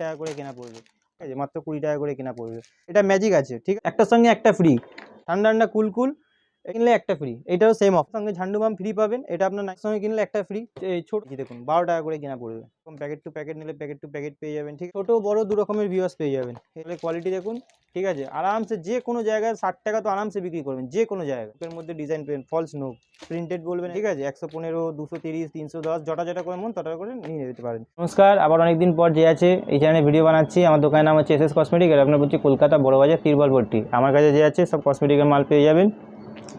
টাকা করে কেনা পড়বে, ঠিক আছে, মাত্র 20 টাকা করে কেনা পড়বে। এটা ম্যাজিক আছে, ঠিক, একটার সঙ্গে একটা ফ্রি, ঠান্ডা ঠান্ডা কুল কিনলে একটা ফ্রি। এটাও সেম অফ, সঙ্গে ঝান্ডু বাম ফ্রি পাবেন, এটা আপনার সঙ্গে কিনলে একটা ফ্রি। এই ছোট দেখুন 12 টাকা করে কেনা পড়বে, প্যাকেট টু প্যাকেট নিলে প্যাকেট টু প্যাকেট পেয়ে যাবেন, ঠিক, ছোটো বড় দু রকমের ভিউয়ার্স পেয়ে যাবেন। এগুলো কোয়ালিটি দেখুন, ঠিক আছে, আরামসে যে কোনো জায়গায় 60 টাকা তো আরামসে বিক্রি করবেন, যে কোনো জায়গায়। এর মধ্যে design pen falls no printed বলবেন, ঠিক আছে, 115, 230, 310, যেটা করে মন তটা করে নিয়ে যেতে পারেন। নমস্কার, আবার অনেকদিন পর যে আছে এই চ্যানেলে ভিডিও বানাচ্ছি। আমার দোকানের নাম হচ্ছে এসএস কসমেটিক, আর আপনার বলছি কলকাতা বড়বাজার তিরবলপট্টি। আমার কাছে যে আছে সব কসমেটিকের মাল পেয়ে যাবেন,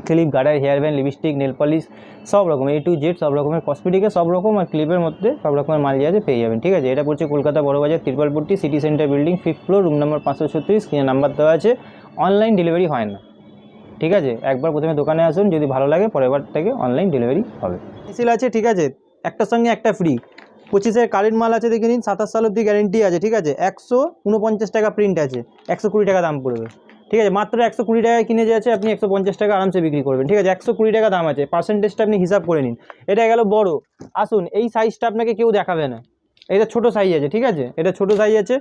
clip, garter, hair band, lipstick, nail polish, সব রকম A to Z, সব রকমের কসমেটিকের সব রকম, আর ক্লিপের মধ্যে সব রকমের মাল যে আছে পেয়ে যাবেন, ঠিক আছে। এটা পড়ছে Kolkata Burrabazar Tirbalpatti, city centre building, 5th floor, room number 536, স্ক্রিনে নাম্বার দেওয়া আছে। অনলাইন ডেলিভারি হয় না, ঠিক আছে। একবার প্রথমে দোকানে আসুন, যদি ভালো লাগে পরের বার থেকে অনলাইন ডেলিভারি হবে। পেন্সিল আছে, ঠিক আছে, একটার সঙ্গে একটা ফ্রি। 25-এর কারেন্ট মাল আছে, দেখে নিন, 27 সাল অব্দি গ্যারেন্টি আছে, ঠিক আছে। 149 টাকা প্রিন্ট আছে, 120 টাকা দাম পড়বে, ঠিক আছে। মাত্র 120 টাকায় কিনে যে আছে আপনি 150 টাকা আরামসে বিক্রি করবেন, ঠিক আছে। 120 টাকা দাম আছে, পার্সেন্টেজটা আপনি হিসাব করে নিন। এটা গেল বড়। আসুন, এই সাইজটা আপনাকে কেউ দেখাবে না, এটা ছোটো সাইজ আছে, ঠিক আছে, এটা ছোটো সাইজ আছে।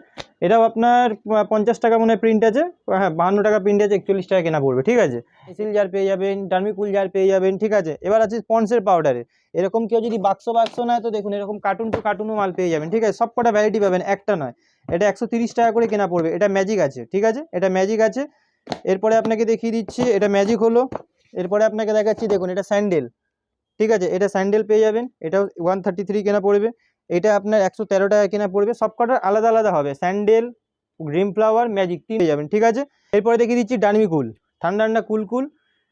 এটাও আপনার 50 টাকা মনে হয় প্রিন্ট আছে, হ্যাঁ 52 টাকা প্রিন্ট আছে, 41 টাকা কেনা পড়বে, ঠিক আছে। পেন্সিল জার পেয়ে যাবেন, ডার্মিকুল জার পেয়ে যাবেন, ঠিক আছে। এবার আছে পন্সের পাউডারে, এরকম কেউ যদি বাক্স নেয় তো দেখুন এরকম কার্টুন টু কার্টুনও মাল পেয়ে যাবেন, ঠিক আছে। সব কটা ভ্যারাইটি পাবেন, একটা নয়। এটা 130 টাকা করে কেনা পড়বে, এটা ম্যাজিক আছে, ঠিক আছে, এটা ম্যাজিক আছে। এরপরে আপনাকে দেখিয়ে দিচ্ছি, এটা ম্যাজিক হলো। এরপরে আপনাকে দেখাচ্ছি, দেখুন এটা স্যান্ডেল, ঠিক আছে, এটা স্যান্ডেল পেয়ে যাবেন, এটাও 133 কেনা পড়বে। এটা আপনার 113 টাকা কেনা পড়বে। সব কটার আলাদা আলাদা হবে, স্যান্ডেল, গ্রিন ফ্লাওয়ার, ম্যাজিক, 3 পেয়ে যাবেন, ঠিক আছে। এরপরে দেখিয়ে দিচ্ছি ডার্মিকুল, ঠান্ডা ঠান্ডা কুল,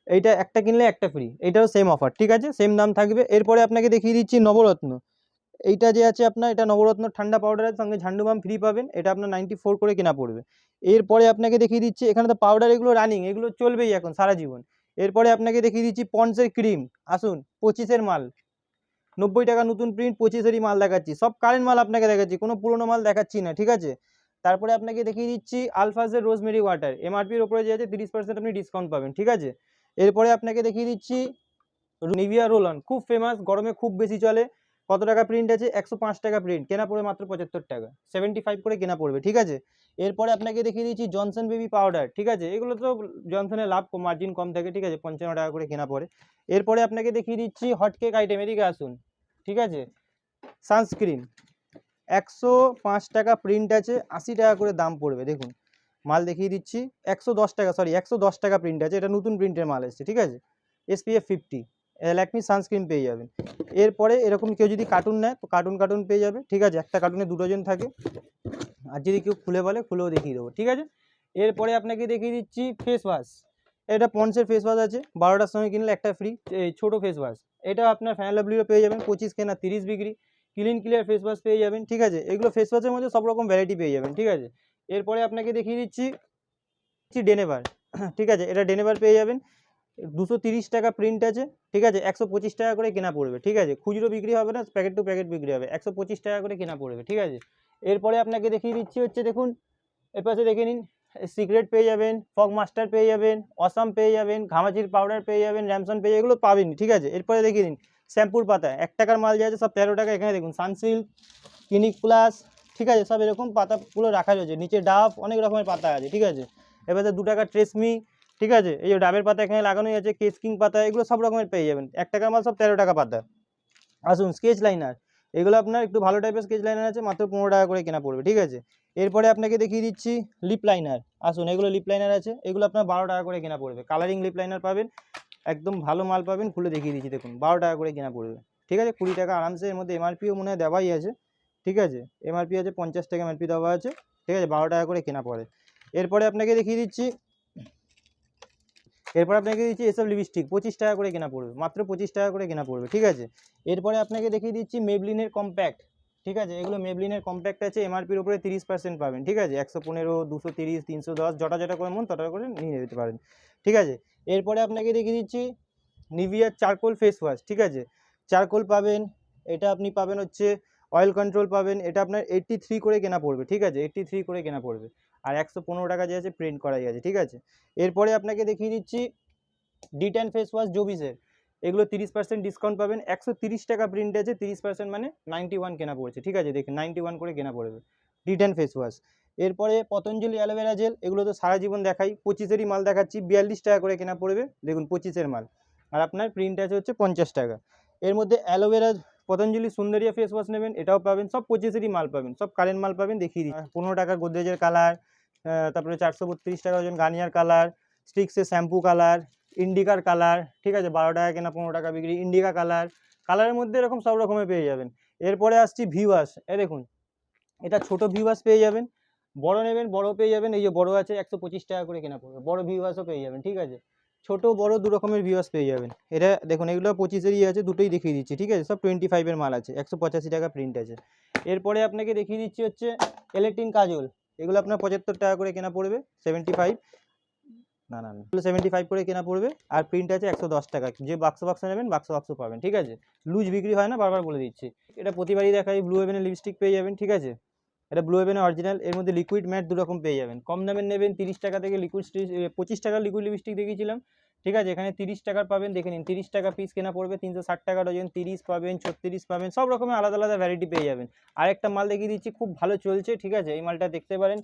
এইটা একটা কিনলে একটা ফ্রি, এটাও সেম অফার, ঠিক আছে, সেম দাম থাকবে। এরপরে আপনাকে দেখিয়ে দিচ্ছি নবরত্ন, এইটা যে আছে আপনার, এটা নবরত্ন ঠান্ডা পাউডারের সঙ্গে ঝান্ডু বাম ফ্রি পাবেন, এটা আপনার 94 করে কেনা পড়বে। এরপরে আপনাকে দেখিয়ে দিচ্ছি, এখানে তো পাউডার এগুলো রানিং, এগুলো চলবেই এখন সারা জীবন। এরপরে আপনাকে দেখিয়ে দিচ্ছি পন্সের ক্রিম, আসুন 25-এর মাল, 90 টাকা নতুন প্রিন্ট, 25-এরই মাল দেখাচ্ছি, সব কারেন্ট মাল আপনাকে দেখাচ্ছি, কোনো পুরোনো মাল দেখাচ্ছি না, ঠিক আছে। তারপরে আপনাকে দেখিয়ে দিচ্ছি আলফাজের রোজমেরি ওয়াটার, এমআরপির ওপরে যে আছে 30% আপনি ডিসকাউন্ট পাবেন, ঠিক আছে। এরপরে আপনাকে দেখিয়ে দিচ্ছি নিভিয়া রোল অন, খুব ফেমাস, গরমে খুব বেশি চলে। কত টাকা প্রিন্ট আছে, 105 টাকা প্রিন্ট, কেনা পড়বে মাত্র 75 টাকা, 75 করে কেনা পড়বে, ঠিক আছে। এরপরে আপনাকে দেখিয়ে দিচ্ছি জনসন বেবি পাউডার, ঠিক আছে, এগুলো তো জনসনের লাভ মার্জিন কম থাকে, ঠিক আছে, 55 টাকা করে কেনা পড়ে। এরপরে আপনাকে দেখিয়ে দিচ্ছি হটকেক আইটেম, এদিকে আসুন, ঠিক আছে, সানস্ক্রিন 105 টাকা প্রিন্ট আছে, 80 টাকা করে দাম পড়বে, দেখুন মাল দেখিয়ে দিচ্ছি, 110 টাকা, সরি 110 টাকা প্রিন্ট আছে, এটা নতুন প্রিন্টের মাল এসেছে, ঠিক আছে। SPF 50 ল্যাকমি সানস্ক্রিন পেয়ে যাবেন। এরপরে এরকম কেউ যদি কার্টুন নেয় তো কার্টুন পেয়ে যাবে, ঠিক আছে, একটা কার্টুনে 2 ডজন থাকে, আর যদি কেউ খুলে বলে খুলেও দেখিয়ে দেবো, ঠিক আছে। এরপরে আপনাকে দেখিয়ে দিচ্ছি ফেস ওয়াশ, এটা পন্সের ফেস ওয়াশ আছে, 12টার সময় কিনলে একটা ফ্রি, এই ছোটো ফেস ওয়াশ, এটা আপনার ফ্যান লাভলিও পেয়ে যাবেন, 25 কেনা 30 বিক্রি, ক্লিন ক্লিয়ার ফেস ওয়াশ পেয়ে যাবেন, ঠিক আছে। এগুলো ফেস ওয়াশের মধ্যে সব রকম ভ্যারাইটি পেয়ে যাবেন, ঠিক আছে। এরপরে আপনাকে দেখিয়ে দিচ্ছি ডেনেভার, ঠিক আছে, এটা ডেনেভার পেয়ে যাবেন, 230 টাকা প্রিন্ট আছে, ঠিক আছে, 125 টাকা করে কেনা পড়বে, ঠিক আছে। খুচরো বিক্রি হবে না, প্যাকেট টু প্যাকেট বিক্রি হবে, 125 টাকা করে কেনা পড়বে, ঠিক আছে। এরপরে আপনাকে দেখিয়ে দিচ্ছি হচ্ছে, দেখুন এর পাশে দেখে নিন, সিক্রেট পেয়ে যাবেন, ফগ মাস্টার পেয়ে যাবেন, অসাম পেয়ে যাবেন, ঘামাচির পাউডার পেয়ে যাবেন, র্যামসন পেয়ে যাবেন, এগুলো পাবেন, ঠিক আছে। এরপরে দেখিয়ে দিন শ্যাম্পুর পাতা, 1 টাকার মাল যে আছে সব 13 টাকা, এখানে দেখুন সানসিল্ক, ক্লিনিক প্লাস, ঠিক আছে, সব এরকম পাতাগুলো রাখা রয়েছে, নিচে ডাব, অনেক রকমের পাতা আছে, ঠিক আছে। এবারে 2 টাকার ট্রেসমি, ঠিক আছে, এই যে ডাবের পাতা এখানে লাগানোই আছে, কেসকিং পাতা, এগুলো সব রকমের পেয়ে যাবেন, 1 টাকার মাল সব 13 টাকা পাতা। আসুন স্কেচ লাইনার, এগুলো আপনার একটু ভালো টাইপের স্কেচ লাইনার আছে, মাত্র 15 টাকা করে কেনা পড়বে, ঠিক আছে। এরপরে আপনাকে দেখিয়ে দিচ্ছি লিপ লাইনার, আসুন এগুলো লিপ লাইনার আছে, এগুলো আপনার 12 টাকা করে কেনা পড়বে, কালারিং লিপ লাইনার পাবেন, একদম ভালো মাল পাবেন, খুলে দেখিয়ে দিচ্ছি, দেখুন 12 টাকা করে কেনা পড়বে, ঠিক আছে, 20 টাকা আরামসে, এর মধ্যে এমআরপিও মনে হয় দেওয়াই আছে, ঠিক আছে, এমআরপি আছে 50 টাকা এমআরপি দেওয়া আছে, ঠিক আছে, 12 টাকা করে কেনা পড়ে। এরপরে আপনাকে দেখিয়ে দিচ্ছি এসব লিপস্টিক 25 টাকা করে কেনা পড়বে, মাত্র 25 টাকা করে কেনা পড়বে, ঠিক আছে। এরপরে আপনাকে দেখিয়ে দিচ্ছি মেবলিনের কম্প্যাক্ট, ঠিক আছে, এগুলো মেবলিনের কম্প্যাক্ট আছে, এমআরপির উপরে 30% পাবেন, ঠিক আছে, 115, 230, 310, যেটা করে মন তটা করে নিয়ে যেতে পারেন, ঠিক আছে। এরপরে আপনাকে দেখিয়ে দিচ্ছি নিভিয়ার চারকোল ফেস ওয়াশ, ঠিক আছে, চারকোল পাবেন, এটা আপনি পাবেন হচ্ছে অয়েল কন্ট্রোল পাবেন, এটা আপনার 83 করে কেনা পড়বে, ঠিক আছে, 83 করে কেনা পড়বে, আর 115 টাকা যে আছে প্রিন্ট করাই আছে, ঠিক আছে। এরপরে আপনাকে দেখিয়ে দিচ্ছি D10 ফেস ওয়াশ জোবিসের, এগুলো 30% ডিসকাউন্ট পাবেন, 130 টাকা প্রিন্ট আছে, 30% মানে 91 কেনা পড়ছে, ঠিক আছে, দেখুন 91 করে কেনা পড়বে, রিটার্ন ফেস ওয়াশ। এরপরে পতঞ্জলি অ্যালোভেরা জেল, এগুলো তো সারা জীবন দেখাই, 25-এরই মাল দেখাচ্ছি, 42 টাকা করে কেনা পড়বে, দেখুন 25-এর মাল, আর আপনার প্রিন্ট আছে হচ্ছে 50 টাকা। এর মধ্যে অ্যালোভেরা পতঞ্জলি সুন্দরিয়া ফেস ওয়াশ নেবেন, এটাও পাবেন, সব 25-এরই মাল পাবেন, সব কারেন্ট মাল পাবেন, দেখিয়ে দিই। 15 টাকা গোদরেজের কালার, তারপরে 432 টাকা ওজন গার্নিয়ার কালার, স্টিক্সের শ্যাম্পু কালার, ইন্ডিকার কালার, ঠিক আছে, 12 টাকা কেনা 15 টাকা বিক্রি, ইন্ডিকা কালার, কালারের মধ্যে এরকম সব রকমের পেয়ে যাবেন। এরপরে আসছি ভি ওয়াশ, দেখুন এটা ছোট ভি ওয়াশ পেয়ে যাবেন, বড় নেবেন বড় পেয়ে যাবেন, এই যে বড় আছে 125 টাকা করে কেনা পড়বে, বড় ভি ওয়াশও পেয়ে যাবেন, ঠিক আছে, ছোট বড় দু রকমের ভি ওয়াশ পেয়ে যাবেন। এটা দেখুন এগুলো 25-এরই আছে, দুটোই দেখিয়ে দিচ্ছি, ঠিক আছে, সব 25-এর মাল আছে, 185 টাকা প্রিন্ট আছে। এরপরে আপনাকে দেখিয়ে দিচ্ছি হচ্ছে ইলেকট্রিন কাজল, এগুলো আপনার 75 টাকা করে কেনা পড়বে, 75 না না না 75 করে কেনা পড়বে, আর প্রিন্ট আছে 110 টাকা, যে বাক্স বাক্স নেবেন বাক্স বাক্স পাবেন, ঠিক আছে, লুজ বিক্রি হয় না, বারবার বলে দিচ্ছি। এটা প্রতিবারই দেখাই, ব্লু হেভেনের লিপস্টিক পেয়ে যাবেন, ঠিক আছে, এটা ব্লু হেভেনের অরিজিনাল, এর মধ্যে লিকুইড ম্যাট দু রকম পেয়ে যাবেন, কম দামের নেবেন 30 টাকা থেকে লিকুইড 25 টাকার লিকুইড লিপস্টিক দেখিয়েছিলাম, ঠিক আছে, এখানে 30 টাকার পাবেন, দেখে নিন 30 টাকা পিস কেনা পড়বে, 360 টাকা ডজন, 30 পাবেন, 36 পাবেন, সব রকমের আলাদা আলাদা ভ্যারাইটি পেয়ে যাবেন। আরেকটা মাল দেখিয়ে দিচ্ছি, খুব ভালো চলছে, ঠিক আছে, এই মালটা দেখতে পারেন,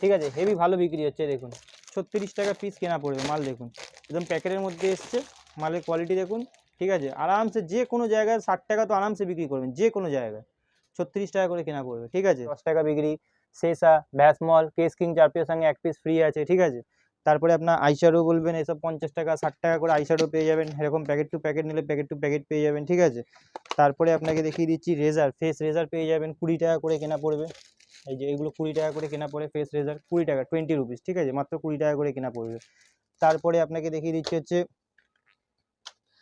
ঠিক আছে, হেভি ভালো বিক্রি হচ্ছে, দেখুন 36 টাকা পিস কেনা পড়বে, মাল দেখুন একদম প্যাকেটের মধ্যে এসছে, মালের কোয়ালিটি দেখুন, ঠিক আছে, আরামসে যে কোনো জায়গায় 60 টাকা তো আরামসে বিক্রি করবেন, যে কোনো জায়গায় 36 টাকা করে কেনা পড়বে, ঠিক আছে, 10 টাকা বিক্রি। শেষা, ভ্যাসমল, কেস কিং 4 পিসের সঙ্গে 1 পিস ফ্রি আছে, ঠিক আছে। তারপরে আপনার আইশ্যাডো বলবেন, এসব 50 টাকা 60 টাকা করে আইশ্যাডো পেয়ে যাবেন, এরকম প্যাকেট টু প্যাকেট নিলে প্যাকেট টু প্যাকেট পেয়ে যাবেন, ঠিক আছে। তারপরে আপনাকে দেখিয়ে দিচ্ছি রেজার, ফেস রেজার পেয়ে যাবেন, 20 টাকা করে কেনা পড়বে, এই যে এগুলো 20 টাকা করে কেনা পড়ে, ফেস রেজার 20 টাকা, 20 রুপিস, ঠিক আছে, মাত্র 20 টাকা করে কেনা পড়বে। তারপরে আপনাকে দেখিয়ে দিচ্ছি হচ্ছে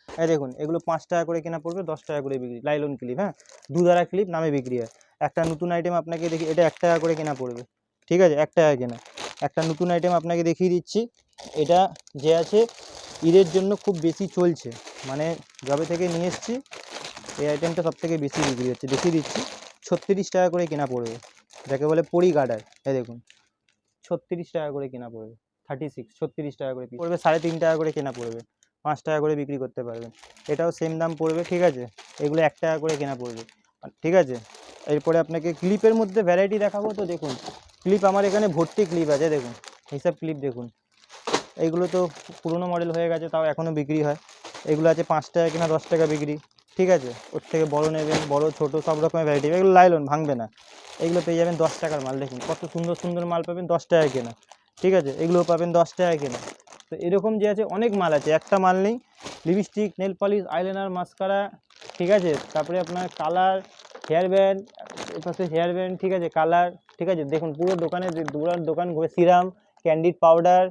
এই দেখুন এগুলো 5 টাকা করে কেনা পড়বে, 10 টাকা করে বিক্রি, লাইলন ক্লিপ, হ্যাঁ, দুধারা ক্লিপ নামে বিক্রি হয়। একটা নতুন আইটেম আপনাকে দেখি, এটা 1 টাকা করে কেনা পড়বে, ঠিক আছে, 1 টাকা কেনা। একটা নতুন আইটেম আপনাকে দেখিয়ে দিচ্ছি, এটা যে আছে ঈদের জন্য খুব বেশি চলছে, মানে যবে থেকে নিয়ে এসেছি এই আইটেমটা সব থেকে বেশি বিক্রি হচ্ছে, দেখিয়ে দিচ্ছি, 36 টাকা করে কেনা পড়বে, যাকে বলে পরি গার্ডার, এই দেখুন 36 টাকা করে কেনা পড়বে, 36 36 টাকা করে পড়বে, 3.5 টাকা করে কেনা পড়বে, 5 টাকা করে বিক্রি করতে পারবেন, এটাও সেম দাম পড়বে, ঠিক আছে, এগুলো 1 টাকা করে কেনা পড়বে, ঠিক আছে। এরপরে আপনাকে ক্লিপের মধ্যে ভ্যারাইটি দেখাবো, তো দেখুন ক্লিপ আমার এখানে ভর্তি ক্লিপ আছে, দেখুন এইসব ক্লিপ দেখুন, এইগুলো তো পুরনো মডেল হয়ে গেছে, তাও এখনও বিক্রি হয়, এগুলো আছে 5 টাকা কেনা, 10 টাকা বিক্রি, ঠিক আছে, ওর থেকে বড় নেবেন, বড় ছোট সব রকমের ভ্যারাইটি, এগুলো লাইলন ভাঙবে না, এগুলো পেয়ে যাবেন 10 টাকার মাল, দেখুন কত সুন্দর সুন্দর মাল পাবেন 10 টাকায় কেনা, ঠিক আছে, এগুলোও পাবেন 10 টাকায় কেনা। তো এরকম যে আছে অনেক মাল আছে, একটা মাল নেই, lipstick, nail polish, eyeliner, mascara, ঠিক আছে, তারপরে আপনার কালার, হেয়ার ব্যান্ড, এপাশে হেয়ার ব্যান্ড, ঠিক আছে, কালার, ঠিক আছে, দেখুন পুরো দোকানে দোকান ঘুরে, সিরাম, ক্যান্ডিড পাউডার,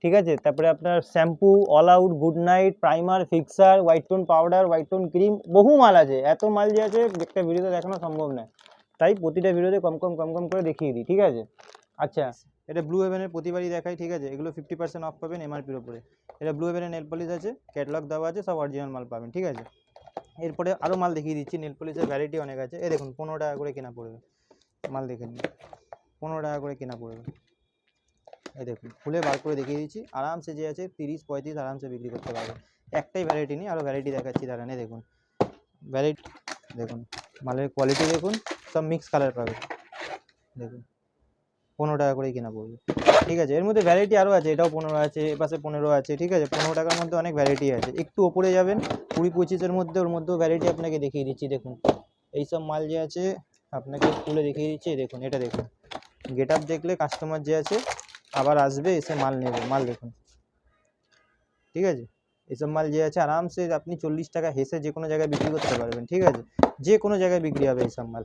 ঠিক আছে, তারপরে আপনার shampoo, all out, good night, primer, fixer, white tone powder, white tone cream, বহু মাল আছে, এত মাল যে আছে একটা ভিডিওতে দেখানো সম্ভব নয়, তাই প্রতিটা ভিডিওতে কম কম করে দেখিয়ে দিই, ঠিক আছে। আচ্ছা, এটা ব্লু হেভেনের প্রতিবারই দেখাই, ঠিক আছে, এগুলো 50% অফ পাবেন এমআরপির ওপরে, এটা ব্লু হেভেনের নেল পলিশ আছে, ক্যাটালগ দেওয়া আছে, সব অরিজিনাল মাল পাবেন, ঠিক আছে। এরপরে আরও মাল দেখিয়ে দিচ্ছি, নেল পলিশের ভ্যারাইটি অনেক আছে, এই দেখুন 15 টাকা করে কেনা পড়বে, মাল দেখে নিন 15 টাকা করে কেনা পড়বে, এই দেখুন খুলে বার করে দেখিয়ে দিচ্ছি, আরামসে যে আছে 30-35 আরামসে বিক্রি করতে পারবেন, একটাই ভ্যারাইটি নেই, আরও ভ্যারাইটি দেখাচ্ছি দাঁড়ান, দেখুন ভ্যারাইটি দেখুন, মালের কোয়ালিটি দেখুন, সব মিক্স কালার পাবেন, দেখুন 15 টাকা করেই কেনা পড়বে, ঠিক আছে। এর মধ্যে ভ্যারাইটি আরও আছে, এটাও 15 আছে, এপাশে 15 আছে, ঠিক আছে, 15 টাকার মধ্যে অনেক ভ্যারাইটি আছে, একটু ওপরে যাবেন 20-25-এর মধ্যে, ওর মধ্যেও ভ্যারাইটি আপনাকে দেখিয়ে দিচ্ছি, দেখুন এইসব মাল যে আছে আপনাকে খুলে দেখিয়ে দিচ্ছি, দেখুন এটা দেখুন, গেট আপ দেখলে কাস্টমার যে আছে আবার আসবে, এসে মাল নেবে, মাল দেখুন, ঠিক আছে, এইসব মাল যে আছে আরামসে আপনি 40 টাকা হেসে যে কোনো জায়গায় বিক্রি করতে পারবেন, ঠিক আছে, যে কোনো জায়গায় বিক্রি হবে এইসব মাল।